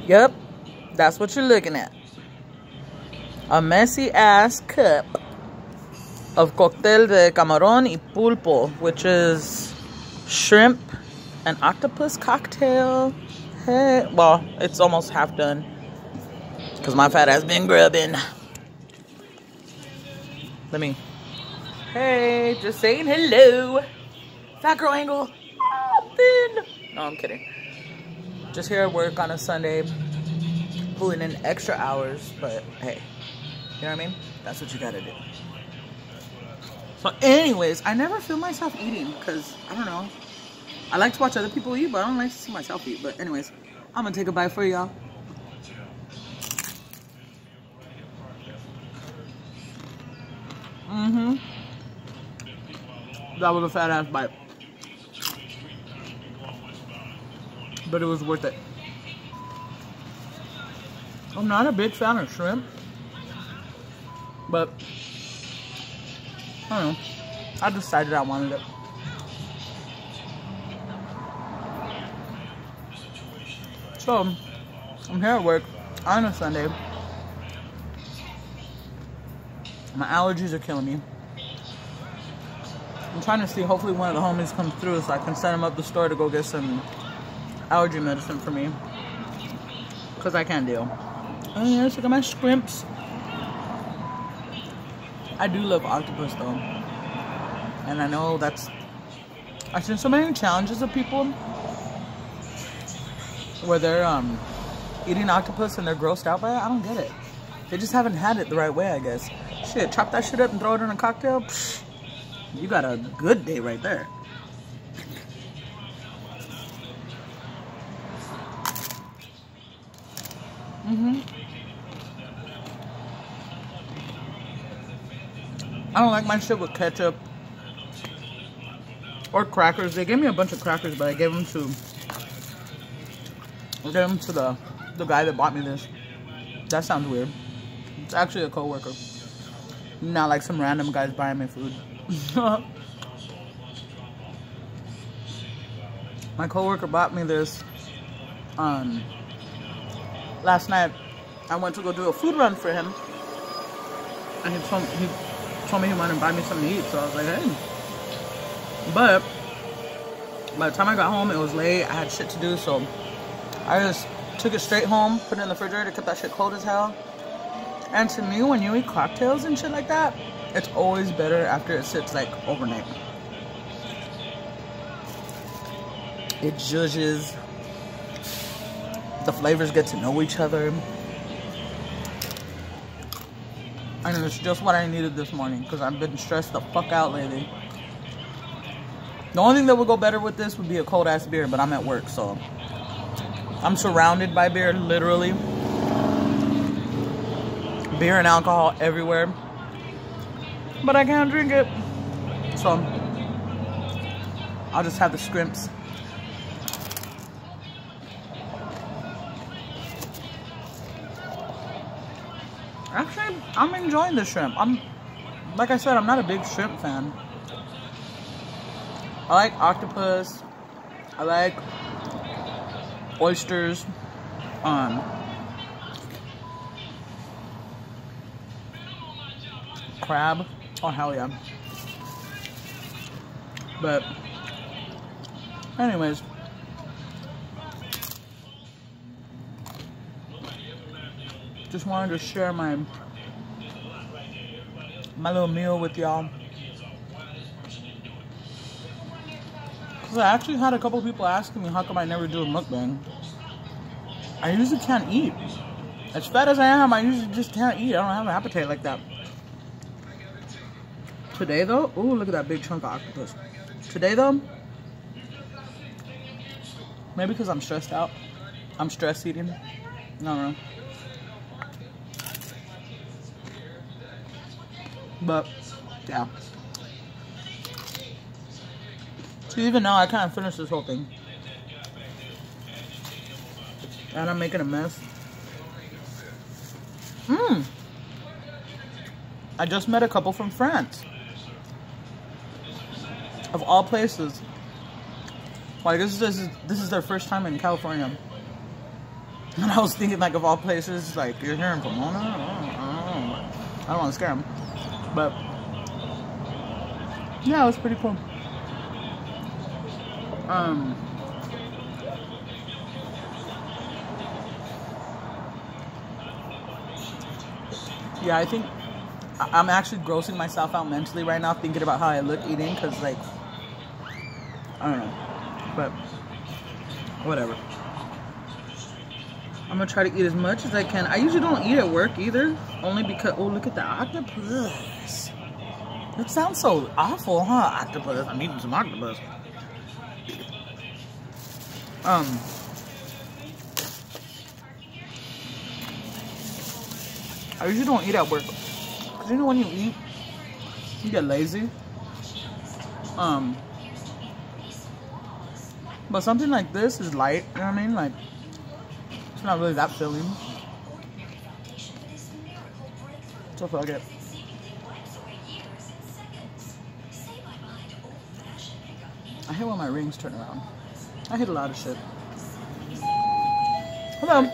Yep, that's what you're looking at. A messy ass cup of Coctel de Camaron y Pulpo, which is shrimp and octopus cocktail. Hey, well, it's almost half done because my fat ass been grubbing. Let me. Hey, just saying hello. Fat girl angle. No, I'm kidding. Just here at work on a Sunday, pulling in extra hours, but hey, you know what I mean? That's what you gotta do. So anyways, I never feel myself eating because, I don't know. I like to watch other people eat, but I don't like to see myself eat. But anyways, I'm gonna take a bite for y'all. That was a fat ass bite. But it was worth it. I'm not a big fan of shrimp, but I don't know. I decided I wanted it. So, I'm here at work on a Sunday. My allergies are killing me. I'm trying to see, hopefully one of the homies comes through so I can send him up the store to go get some allergy medicine for me. Because I can't deal. Oh yes, look at my scrimps. I do love octopus though. And I know I've seen so many challenges of people where they're eating octopus and they're grossed out by it. I don't get it. They just haven't had it the right way, I guess. Shit, chop that shit up and throw it in a cocktail. Psh, you got a good day right there. I don't like my shit with ketchup or crackers. They gave me a bunch of crackers, but I gave them to the guy that bought me this. That sounds weird. It's actually a coworker, not like some random guys buying me food. My coworker bought me this last night. I went to go do a food run for him, and he told me he wanted to buy me something to eat, so I was like, hey. But by the time I got home, it was late. I had shit to do, so I just took it straight home, put it in the refrigerator, kept that shit cold as hell. And to me, when you eat cocktails and shit like that, it's always better after it sits like overnight. It zhuzhes. The flavors get to know each other. And it's just what I needed this morning because I've been stressed the fuck out lately. The only thing that would go better with this would be a cold ass beer, but I'm at work, so I'm surrounded by beer, literally. Beer and alcohol everywhere. But I can't drink it. So I'll just have the scrimps. Actually, I'm enjoying the shrimp. Like I said, I'm not a big shrimp fan. I like octopus. I like oysters. Crab. Oh, hell yeah. But anyways, just wanted to share my little meal with y'all. Because I actually had a couple people asking me how come I never do a mukbang. I usually can't eat. As fat as I am, I usually just can't eat. I don't have an appetite like that. Today though, ooh, look at that big chunk of octopus. Today though, maybe because I'm stressed out. I'm stress eating. I don't know. But, yeah. So even now, I can't finish this whole thing. And I'm making a mess. I just met a couple from France. Of all places. Like, this is their first time in California. And I was thinking, like, of all places, like, you're here in Pomona? I don't want to scare him. But, yeah, it was pretty cool. Yeah, I think I'm actually grossing myself out mentally right now thinking about how I look eating, because, like, I don't know. But, whatever. I'm gonna try to eat as much as I can. I usually don't eat at work either, only because, oh, look at the octopus. It sounds so awful, huh? Octopus. I'm eating some octopus. I usually don't eat at work, because you know when you eat, you get lazy. But something like this is light, you know what I mean? Like, it's not really that filling. So fuck it. I hate when my rings turn around. I hate a lot of shit. Hello.